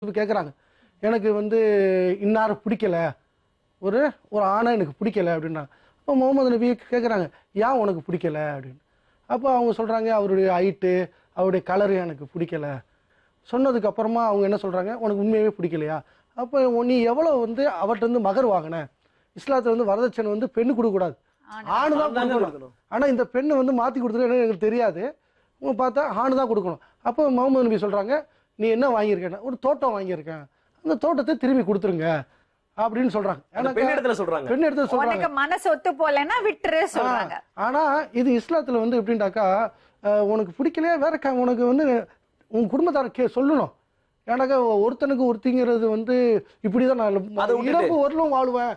கேட்குறாங்க, எனக்கு வந்து இன்னாரை பிடிக்கல, ஒரு ஒரு ஆணை எனக்கு பிடிக்கல அப்படின்றாங்க. அப்போ முகமது நபி கேட்குறாங்க, ஏன் உனக்கு பிடிக்கல அப்படின்னு. அப்போ அவங்க சொல்கிறாங்க, அவருடைய ஹைட்டு, அவருடைய கலரு எனக்கு பிடிக்கல. சொன்னதுக்கு அப்புறமா அவங்க என்ன சொல்கிறாங்க, உனக்கு உண்மையாகவே பிடிக்கலையா? அப்போ நீ எவ்வளோ வந்து அவர்கிட்ட மகர் வாங்கின? இஸ்லாத்தில் வந்து வரதட்சணை வந்து பெண்ணு கொடுக்கக்கூடாது, ஆணு தான் கொடுக்கணும். ஆனால் இந்த பெண்ணை வந்து மாற்றி கொடுத்துருக்க எனக்கு தெரியாது, உங்க பார்த்தா ஆணு தான் கொடுக்கணும். அப்போ முகமது நபி சொல்கிறாங்க, நீ என்ன வாங்கியிருக்கேன்? ஒரு தோட்டம் வாங்கியிருக்கேன், அந்த தோட்டத்தை திரும்பி கொடுத்துருங்க அப்படின்னு சொல்றாங்க. பெண் இடத்துல சொல்றாங்க, மனசு ஒத்து போலன்னா விட்டுரு சொல்றாங்க. ஆனா இது இஸ்லாத்துல வந்து எப்படின்னாக்கா, உனக்கு பிடிக்கலையா வேற உனக்கு வந்து உன் குடும்பத்தார சொல்லணும். ஏன்னாக்கா ஒருத்தனுக்கு ஒருத்திங்கிறது வந்து இப்படிதான் நான் இரவு வரலும் வாழ்வேன்,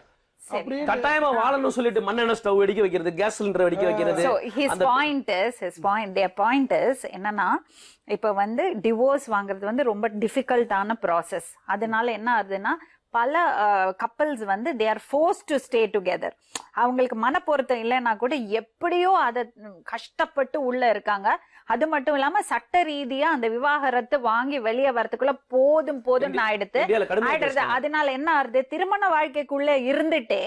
கட்டாயமா வாழணும்னு சொல்லிட்டு மண்ணெண்ணெய் ஸ்டவ் வெடிக்க வைக்கிறது, கேஸ் சிலிண்டர் வெடிக்க வைக்கிறது. their point is என்னன்னா, இப்ப வந்து டிவோர்ஸ் வாங்குறது வந்து ரொம்ப டிஃபிகல்ட்டான ப்ராசஸ். அதனால என்ன ஆகுதுன்னா, பல கப்பல்ஸ் வந்து they are forced to stay together. அவங்களுக்கு மன பொருத்தம் இல்லைன்னா கூட எப்படியோ அதை கஷ்டப்பட்டு உள்ள இருக்காங்க. அது மட்டும் இல்லாம சட்ட ரீதியா அந்த விவாகரத்து வாங்கி வெளியே வரதுக்குள்ள போதும் ஆயிடுது. அதனால என்ன ஆகுது, திருமண வாழ்க்கைக்குள்ள இருந்துட்டே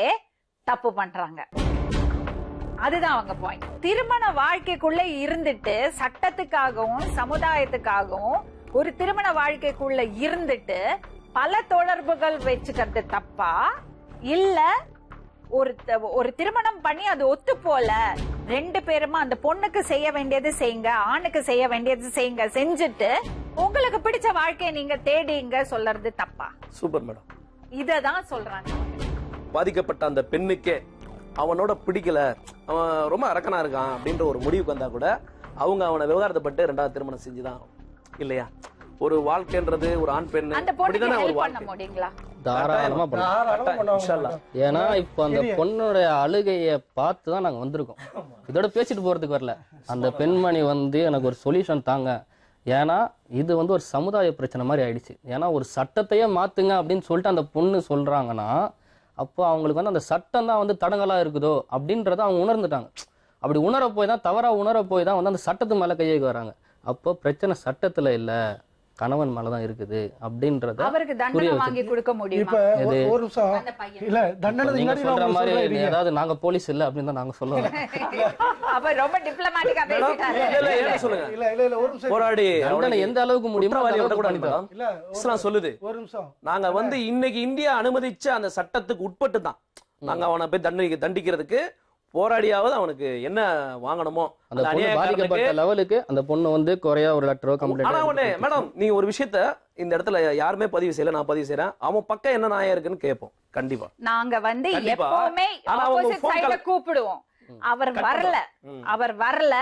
தப்பு பண்றாங்க. அதுதான் அவங்க பாயிண்ட். திருமண வாழ்க்கைக்குள்ள இருந்துட்டு சட்டத்துக்காகவும் சமுதாயத்துக்காகவும் ஒரு திருமண வாழ்க்கைக்குள்ள இருந்துட்டு பல தொடர்புகள் வச்சுக்கிறது தப்பா இல்ல, ஒரு திருமணம் பண்ணி அது ஒத்து போல ரெண்டு பேருமா அந்த பொண்ணுக்கு செய்ய வேண்டியது செய்யுங்க, ஆணுக்கு செய்ய வேண்டியது செய்யுங்க, செஞ்சுட்டு உங்களுக்கு பிடிச்ச வாழ்க்கையை நீங்க தேடிங்க சொல்றது தப்பா? சூப்பர் மேடம், இததான் சொல்றாங்க. பாதிக்கப்பட்ட அந்த பெண்ணுக்கே அவனோட பிடிக்கல, அவன் ரொம்ப அரக்கனா இருக்கான் அப்படின்ற ஒரு முடிவுக்கு வந்தா கூட அவங்க அவனை விவகாரத்தைப்பட்டு ரெண்டாவது திருமணம் செஞ்சுதான் இல்லையா? ஒரு வாழ்க்கைன்றது ஒரு ஆண் பெண் தாராளமா பண்ணலாம். ஏன்னா இப்ப அந்த பொண்ணுடைய அழுகைய பார்த்துதான் நாங்க வந்திருக்கோம். இதோட பேசிட்டு போறதுக்கு வரல. அந்த பெண்மணி வந்து எனக்கு ஒரு சொல்யூஷன் தாங்க, ஏன்னா இது வந்து ஒரு சமுதாய பிரச்சனை மாதிரி ஆயிடுச்சு. ஏன்னா ஒரு சட்டத்தையே மாத்துங்க அப்படின்னு சொல்லிட்டு அந்த பொண்ணு சொல்றாங்கன்னா, அப்போ அவங்களுக்கு வந்து அந்த சட்டம் தான் வந்து தடங்கலா இருக்குதோ அப்படின்றத அவங்க உணர்ந்துட்டாங்க. அப்படி உணர போய் தான், தவறா உணர போய் தான் வந்து அந்த சட்டத்து மேல கையேக்கு வராங்க. அப்போ பிரச்சனை சட்டத்துல இல்ல, கணவன் மேலதான் இருக்குது அப்படின்றத அவருக்கு தண்டனை வாங்கி கொடுக்க முடியுமா? ஒரு நிமிஷம் இல்ல, தண்டனை சொல்ற மாதிரி ஏதாவது நாங்க போலீஸ் இல்ல அப்படின்னு தான் நாங்க சொல்லுவோம். அப்ப ரொம்ப டிப்ளமேட்டிக்கா பேசிட்டாரு. இல்ல ஒரு நிமிஷம், போராடி தண்டனை எந்த அளவுக்கு முடியுமோ இஸ்லாம் சொல்லுது. ஒரு நிமிஷம், நாங்க வந்து இன்னைக்கு இந்தியா அனுமதிச்ச அந்த சட்டத்துக்கு உட்பட்டு தான் நாங்க அவனை போய் தண்டிக்கிறதுக்கு போராடியாவது அவனுக்கு என்ன வாங்கணுமோ அந்த பொண்ணு பாதிக்கப்பட்ட லெவலுக்கு அந்த பொண்ணு வந்து குறையா ஒரு லெட்டரோ கம்ப்ளைண்ட். ஆனா உடனே மேடம், நீங்க ஒரு விஷயத்த இந்த இடத்துல யாருமே பதிவு செய்யல, நான் பதிவு செய்யறேன், அவன் பக்கம் என்ன நியாயம் இருக்குன்னு கேட்போம். கண்டிப்பா நாங்க வந்து எப்பவுமே ஆப்போசிட் சைட கூப்பிடுவோம். அவர் வரல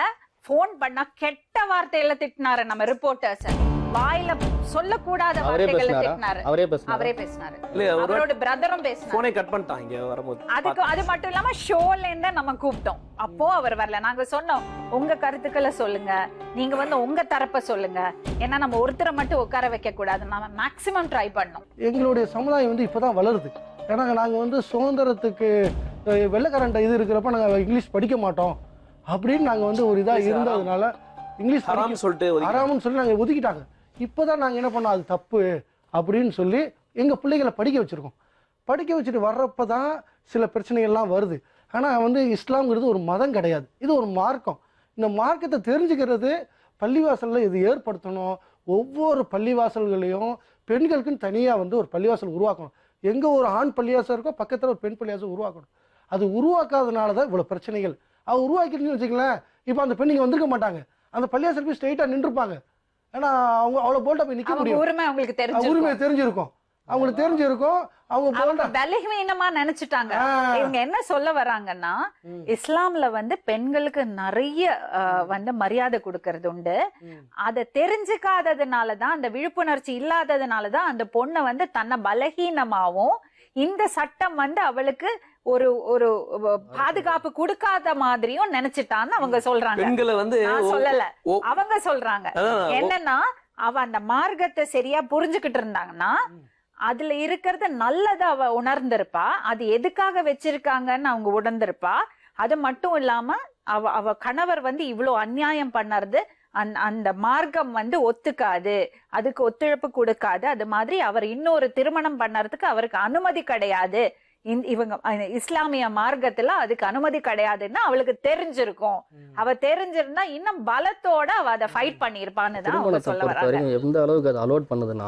போன் பண்ணா கெட்ட வார்த்தையில திட்டினாரு நம்ம ரிப்போர்ட்டர்ஸ். வாயில சொல்லக்கூடாத வார்த்தைகளை திட்டினாரு. அவரே பேசினாரு. அவரோட பிரதரும் பேசினாரு. போனை கட் பண்ணிட்டான் இங்க வரும்போது. அது மட்டும் இல்லாம ஷோல இருந்து நம்ம கூப்பிட்டோம், அப்போ அவர் வரல. நாங்க சொன்னோம், உங்க கருத்துக்களை சொல்லுங்க, நீங்க வந்து உங்க தரப்ப சொல்லுங்க, ஏன்னா நம்ம ஒருத்தரை மட்டும் உட்கார வைக்க கூடாது. நம்ம மேக்சிமம் ட்ரை பண்ணோம். எங்களுடைய சமுதாயம் வந்து இப்பதான் வளருது. ஏன்னா நாங்க வந்து சுதந்திரத்துக்கு வெள்ளைக்காரன் இது இருக்கிறப்ப நாங்க இங்கிலீஷ் படிக்க மாட்டோம் அப்படின்னு நாங்க வந்து ஒரு இதா இருந்ததுனால இங்கிலீஷ் ஹராம்னு சொல்லி நாங்க ஒதுக்கிட்டாங்க. இப்போதான் நாங்கள் என்ன பண்ணோம், அது தப்பு அப்படின்னு சொல்லி எங்கள் பிள்ளைகளை படிக்க வச்சுருக்கோம். படிக்க வச்சுட்டு வர்றப்ப தான் சில பிரச்சனைகள்லாம் வருது. ஆனால் வந்து இஸ்லாம்ங்கிறது ஒரு மதம் கிடையாது, இது ஒரு மார்க்கம். இந்த மார்க்கத்தை தெரிஞ்சுக்கிறது பள்ளிவாசலில் இது ஏற்படுத்தணும். ஒவ்வொரு பள்ளிவாசல்களையும் பெண்களுக்குன்னு தனியாக வந்து ஒரு பள்ளிவாசல் உருவாக்கணும். எங்கே ஒரு ஆண் பள்ளிவாசல் இருக்கோ பக்கத்தில் ஒரு பெண் பள்ளிவாசல் உருவாக்கணும். அது உருவாக்காதனால தான் இவ்வளோ பிரச்சனைகள். அது உருவாக்கிட்டுன்னு வச்சுக்கலாம், இப்போ அந்த பெண் இங்கே வந்திருக்க மாட்டாங்க, அந்த பள்ளிவாசல் போய் ஸ்ட்ரெயிட்டாக நின்றுப்பாங்க. ஏன்னா அவங்க அவ்வளவு போல்டா போய் நிக்க முடியும். உரிமை அவங்களுக்கு தெரிஞ்சிருக்கும். அவங்க பலவீனமா நினைச்சிட்டாங்க. இவங்க என்ன சொல்ல வராங்கன்னா, இஸ்லாம்ல வந்து பெண்களுக்கு நிறைய வந்து மரியாதை கொடுக்கறது உண்டு. அதை தெரிஞ்சுக்காததுனாலதான், அந்த விழிப்புணர்ச்சி இல்லாததுனாலதான் அந்த பொண்ணை வந்து தன்னை பலகீனமாவும் இந்த சட்டம் வந்து அவளுக்கு ஒரு ஒரு பாதுகாப்பு கொடுக்காத மாதிரியும் நினைச்சிட்டான்னு அவங்க சொல்றாங்க. பெண்களை வந்து சொல்லல, அவங்க சொல்றாங்க என்னன்னா, அவ அந்த மார்க்கத்தை சரியா புரிஞ்சுக்கிட்டு இருந்தாங்கன்னா அதுல இருக்கிறது நல்லது அவ உணர்ந்திருப்பா, அது எதுக்காக வச்சிருக்காங்கன்னு அவங்க உணர்ந்திருப்பா. அது மட்டும் இல்லாம அவ கணவர் வந்து இவ்வளவு அநியாயம் பண்ணறது அந்த மார்க்கம் வந்து ஒத்துக்காது, அதுக்கு ஒத்துழைப்பு கொடுக்காது. அது மாதிரி அவர் இன்னொரு திருமணம் பண்ணறதுக்கு அவருக்கு அனுமதி கிடையாது. இவங்க இஸ்லாமிய மார்க்கத்துல அதுக்கு அனுமதி கிடையாதுன்னா அவளுக்கு தெரிஞ்சிருக்கும். அவ தெரிஞ்சிருந்தா இன்னும் பலத்தோட அவ அதை ஃபைட் பண்ணிருப்பான்னு தான் அவங்க சொல்ல வராங்க. எந்த அளவுக்கு அதை அலோட் பண்ணுதுன்னா,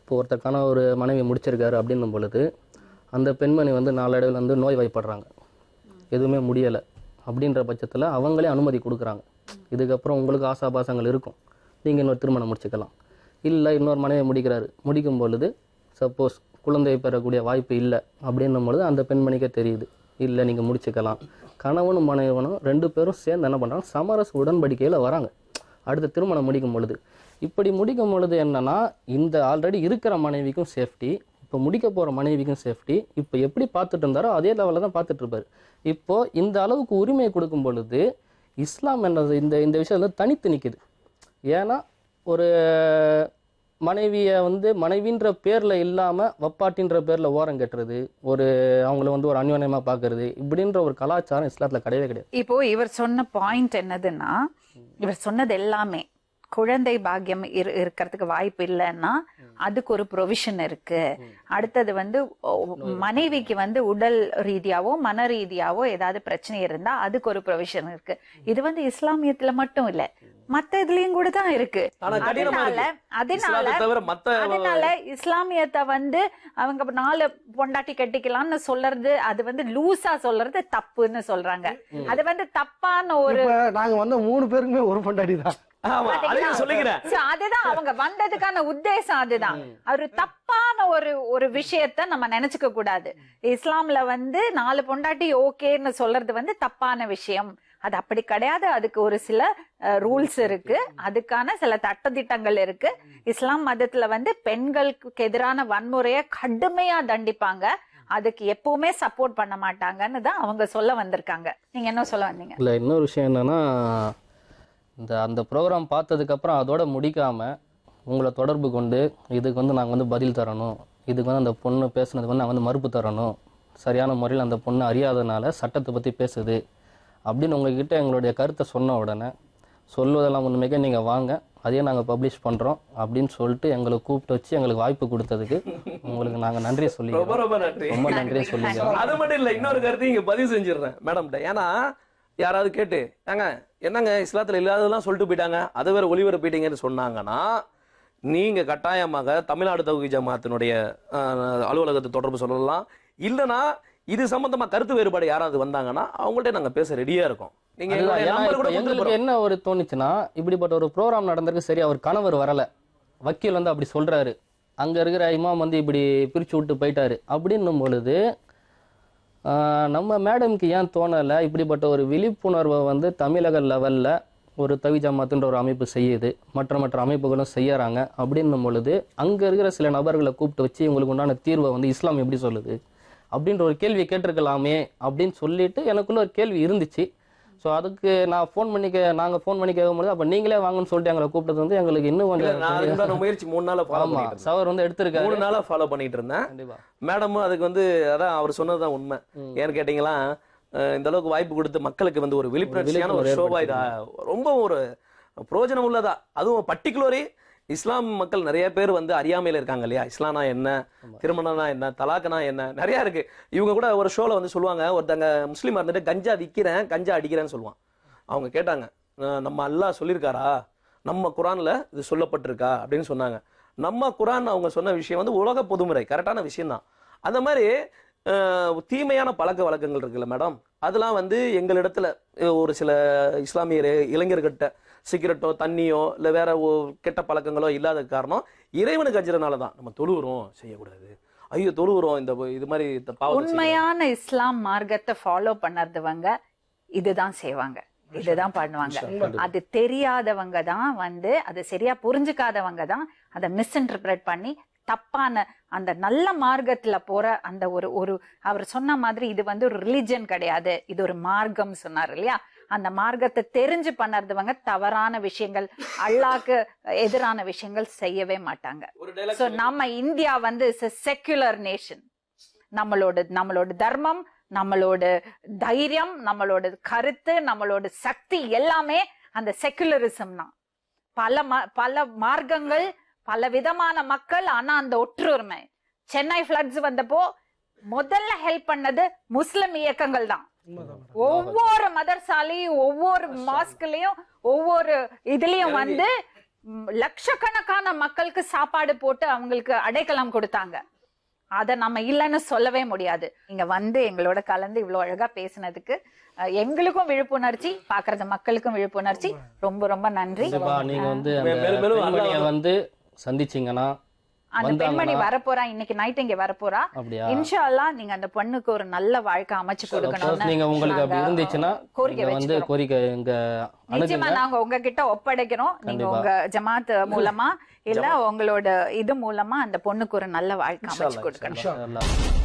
இப்போ ஒருத்தருக்கான ஒரு மனைவி முடிச்சிருக்காரு அப்படின்னும் பொழுது அந்த பெண்மணி வந்து நாளடைவில் வந்து நோய் வாய்ப்படுறாங்க, எதுவுமே முடியலை அப்படின்ற பட்சத்தில் அவங்களே அனுமதி கொடுக்குறாங்க. இதுக்கப்புறம் உங்களுக்கு ஆசாபாசங்கள் இருக்கும், நீங்கள் இன்னொரு திருமணம் முடிச்சுக்கலாம். இல்லை இன்னொரு மனைவி முடிக்கும் பொழுது சப்போஸ் குழந்தை பெறக்கூடிய வாய்ப்பு இல்லை அப்படின்னும் பொழுது அந்த பெண்மணிக்கே தெரியுது, இல்லை நீங்கள் முடிச்சுக்கலாம். கணவனும் மனைவனும் 2 பேரும் சேர்ந்து என்ன பண்ணுறாங்க, சமரச உடன்படிக்கையில் வராங்க அடுத்த திருமணம் முடிக்கும் பொழுது. இப்படி முடிக்கும் பொழுது என்னன்னா, இந்த ஆல்ரெடி இருக்கிற மனைவிக்கும் சேஃப்டி, இப்போ முடிக்க போகிற மனைவிக்கும் சேஃப்டி. இப்போ எப்படி பார்த்துட்டு இருந்தாரோ அதே லெவலில் தான் பார்த்துட்டு இருப்பார். இப்போ இந்த அளவுக்கு உரிமையை கொடுக்கும் பொழுது இஸ்லாம் என்னது இந்த விஷயத்தில் தனித்து நிற்குது. ஏன்னா ஒரு மனைவியை வந்து மனைவின்ற பேரில் இல்லாமல் வப்பாட்டின்ற பேரில் ஓரம் கட்டுறது, ஒரு அவங்கள வந்து ஒரு அந்யோன்யமாக பார்க்கறது, இப்படின்ற ஒரு கலாச்சாரம் இஸ்லாத்தில் கிடையவே கிடையாது. இப்போ இவர் சொன்ன பாயிண்ட் என்னதுன்னா, இவர் சொன்னது எல்லாமே குழந்தை பாக்கியம் இருக்கிறதுக்கு வாய்ப்பு இல்லைன்னா அதுக்கு ஒரு ப்ரொவிஷன் இருக்கு. அடுத்தது வந்து மனைவிக்கு வந்து உடல் ரீதியாவோ மன ரீதியாவோ ஏதாவது பிரச்சனை இருந்தா அதுக்கு ஒரு ப்ரொவிஷன் இருக்கு. இது வந்து இஸ்லாமியத்துல மட்டும் இல்ல, மத்த இதுலயும் கூட தான் இருக்கு. அதனால இஸ்லாமியத்தை வந்து அவங்க 4 பொண்டாட்டி கட்டிக்கலாம்னு சொல்றது, அது வந்து லூசா சொல்றது தப்புன்னு சொல்றாங்க. அது வந்து தப்பான ஒரு, நாங்க வந்து 3 பேருக்குமே ஒரு பொண்டாட்டி தான். அதுதான் அவங்க வந்ததுக்கான உத்தேசம். அதுதான் ஒரு தப்பான ஒரு விஷயத்த நம்ம நினைச்சுக்க கூடாது. இஸ்லாம்ல வந்து 4 பொண்டாட்டி ஓகேன்னு சொல்றது வந்து தப்பான விஷயம். அது அப்படி கிடையாது. அதுக்கு ஒரு சில ரூல்ஸ் இருக்கு, அதுக்கான சில சட்டதிட்டங்கள் இருக்கு. இஸ்லாம் மதத்துல வந்து பெண்களுக்கு எதிரான வன்முறையை கடுமையா தண்டிப்பாங்க, அதுக்கு எப்பவுமே சப்போர்ட் பண்ண மாட்டாங்கன்னு தான் அவங்க சொல்ல வந்திருக்காங்க. நீங்க என்ன சொல்ல வந்தீங்க? இல்ல, இன்னொரு விஷயம் என்னன்னா, அந்த ப்ரோக்ராம் பார்த்ததுக்கப்புறம் அதோட முடிக்காமல் உங்களை தொடர்பு கொண்டு இதுக்கு வந்து நாங்கள் வந்து பதில் தரணும், இதுக்கு வந்து அந்த பொண்ணு பேசுனதுக்கு வந்து நாங்கள் வந்து மறுப்பு தரணும், சரியான முறையில் அந்த பொண்ணு அறியாதனால சட்டத்தை பற்றி பேசுது அப்படின்னு உங்ககிட்ட எங்களுடைய கருத்தை சொன்ன உடனே, சொல்வதெல்லாம் உண்மைக்கே நீங்கள் வாங்க, அதையே நாங்கள் பப்ளிஷ் பண்ணுறோம் அப்படின்னு சொல்லிட்டு எங்களை கூப்பிட்டு வச்சு எங்களுக்கு வாய்ப்பு கொடுத்ததுக்கு உங்களுக்கு நாங்கள் நன்றி சொல்லி ரொம்ப நன்றி சொல்லிங்க. அது மட்டும் இல்லை, இன்னொரு கருத்து இங்கே பதிவு செஞ்சிடுறேன் மேடம்கிட்ட. ஏன்னா யாராவது கேட்டு ஏங்க என்னங்க இஸ்லாத்தில் இல்லாததெல்லாம் சொல்லிட்டு போயிட்டாங்க, அதை வேற ஒளிபரப்பிட்டீங்கன்னு சொன்னாங்கன்னா, நீங்க கட்டாயமாக தமிழ்நாடு தௌஹீத் ஜமாத்தினுடைய அலுவலகத்தை தொடர்பு சொல்லலாம். இல்லைன்னா இது சம்பந்தமா கருத்து வேறுபாடு யாராவது வந்தாங்கன்னா அவங்கள்ட்ட நாங்க பேச ரெடியா இருக்கோம். நீங்க எங்களுக்கு என்ன ஒரு தோணுச்சுன்னா, இப்படிப்பட்ட ஒரு ப்ரோக்ராம் நடந்திருக்கு, சரி அவர் கணவர் வரல, வக்கீல் வந்து அப்படி சொல்றாரு, அங்க இருக்கிற இமாம் வந்து இப்படி பிரிச்சு விட்டு போயிட்டாரு அப்படின்னும் பொழுது நம்ம மேடம்க்கு ஏன் தோணலை, இப்படிப்பட்ட ஒரு விழிப்புணர்வை வந்து தமிழக லெவலில் ஒரு தௌஹீத் ஜமாத்துன்ற ஒரு அமைப்பு செய்யுது, மற்ற அமைப்புகளும் செய்யறாங்க அப்படின்னும் பொழுது அங்கே இருக்கிற சில நபர்களை கூப்பிட்டு வச்சு இவங்களுக்கு உண்டான தீர்வை வந்து இஸ்லாம் எப்படி சொல்லுது அப்படின்ற ஒரு கேள்வியை கேட்டிருக்கலாமே அப்படின்னு சொல்லிட்டு எனக்குள்ள ஒரு கேள்வி இருந்துச்சு. ஸோ அதுக்கு நாங்கள் ஃபோன் பண்ணி கேட்கும்போது அப்போ நீங்களே வாங்கன்னு சொல்லிட்டு எங்களை கூப்பிட்டது வந்து எங்களுக்கு இன்னும் கொஞ்சம் முயற்சி 3 நாளா சவர் வந்து எடுத்திருக்காரு. 3 நாளா ஃபாலோ பண்ணிட்டு இருந்தேன். மேடமும் அதுக்கு வந்து அதான் அவர் சொன்னதுதான் உண்மை. ஏன்னு கேட்டீங்களா, இந்த அளவுக்கு வாய்ப்பு கொடுத்து மக்களுக்கு வந்து ஒரு விழிப்புணர்ச்சியான ஒரு ஷோவா இதா ரொம்ப ஒரு பிரயோஜனம் உள்ளதா. அதுவும் பர்டிகுலரி இஸ்லாம் மக்கள் நிறைய பேர் வந்து அறியாமையில இருக்காங்க இல்லையா, இஸ்லாம்னா என்ன, திருமணம்னா என்ன, தலாக்னா என்ன, நிறைய இருக்கு. இவங்க கூட ஒரு ஷோல வந்து சொல்லுவாங்க, ஒருத்தங்க முஸ்லீமா இருந்துட்டு கஞ்சா விற்கிறேன் கஞ்சா அடிக்கிறேன்னு சொல்லுவான். அவங்க கேட்டாங்க, நம்ம அல்லாஹ் சொல்லியிருக்காரா, நம்ம குரான்ல இது சொல்லப்பட்டிருக்கா அப்படின்னு சொன்னாங்க. நம்ம குரான் அவங்க சொன்ன விஷயம் வந்து உலக பொதுமுறை, கரெக்டான விஷயம் தான். அந்த மாதிரி தீமையான பழக்க வழக்கங்கள் இருக்குல்ல மேடம், அதெல்லாம் வந்து எங்களிடத்துல ஒரு சில இஸ்லாமிய இளைஞர்கிட்ட சிகரெட்டோ தண்ணியோ இல்லை வேற கெட்ட பழக்கங்களோ இல்லாத காரணம் இறைவனுக்கு அஞ்சுறதுனால தான். நம்ம தொழுகிறோம் செய்யக்கூடாது, ஐயோ தொழுகிறோம், இந்த இது மாதிரி உண்மையான இஸ்லாம் மார்க்கத்தை ஃபாலோ பண்ணறதுவங்க இதுதான் செய்வாங்க, இதுதான் பண்ணுவாங்க. அது தெரியாதவங்க தான் வந்து, அது சரியா புரிஞ்சுக்காதவங்க தான் அதை மிஸ்இன்டர்பிரேட் பண்ணி தப்பான அந்த நல்ல மார்க்கத்துல போற அந்த ஒரு அவர் சொன்ன மாதிரி இது வந்து ஒரு ரிலிஜன் கிடையாது, இது ஒரு மார்க்கம் சொன்னார் இல்லையா. அந்த மார்க்கத்தை தெரிஞ்சு பண்ணறதுவங்க தவறான விஷயங்கள், அல்லாஹ்க்கு எதிரான விஷயங்கள் செய்யவே மாட்டாங்க. சோ நம்ம இந்தியா வந்து செக்குலர் நேஷன். நம்மளோட தர்மம், நம்மளோட தைரியம், நம்மளோட கருத்து, நம்மளோட சக்தி எல்லாமே அந்த செக்குலரிசம் தான். பல மார்க்கங்கள், பல விதமான மக்கள், ஆனா அந்த ஒற்றுமை. சென்னை ஃபிளட்ஸ் வந்தப்போ முதல்ல ஹெல்ப் பண்ணது முஸ்லிம் இயக்கங்கள் தான். ஒவ்வொரு மதர்சாலையும், ஒவ்வொரு மாஸ்க்லயும், ஒவ்வொரு இதுலயும் வந்து லட்சக்கணக்கான மக்களுக்கு சாப்பாடு போட்டு அவங்களுக்கு அடைக்கலம் கொடுத்தாங்க. அத நம்ம இல்லைன்னு சொல்லவே முடியாது. இங்க வந்து எங்களோட கலந்து இவ்வளவு அழகா பேசினதுக்கு எங்களுக்கும் விழிப்புணர்ச்சி, பாக்குறது மக்களுக்கும் விழிப்புணர்ச்சி. ரொம்ப ரொம்ப நன்றி. நீங்க வந்து அந்த பெண்மணியை வந்து சந்திச்சீங்கன்னா, அந்த பெண்மணி வரப்போறா, இன்னைக்கு நைட் இங்க வரப்போறா. இன்ஷா அல்லாஹ் நீங்க அந்த பொண்ணுக்கு ஒரு நல்ல வாழ்க்கை அமைச்சு கொடுக்கணும். நீங்க உங்களுக்கு அப்படி இருந்துச்சுன்னா வந்து கோரிக்கை இங்க நிச்சயமா நாங்க உங்ககிட்ட ஒப்படைக்கிறோம். நீங்க உங்க ஜமாத் மூலமா இல்ல உங்களோட இது மூலமா அந்த பொண்ணுக்கு ஒரு நல்ல வாழ்க்கை அமைச்சு கொடுக்கணும்.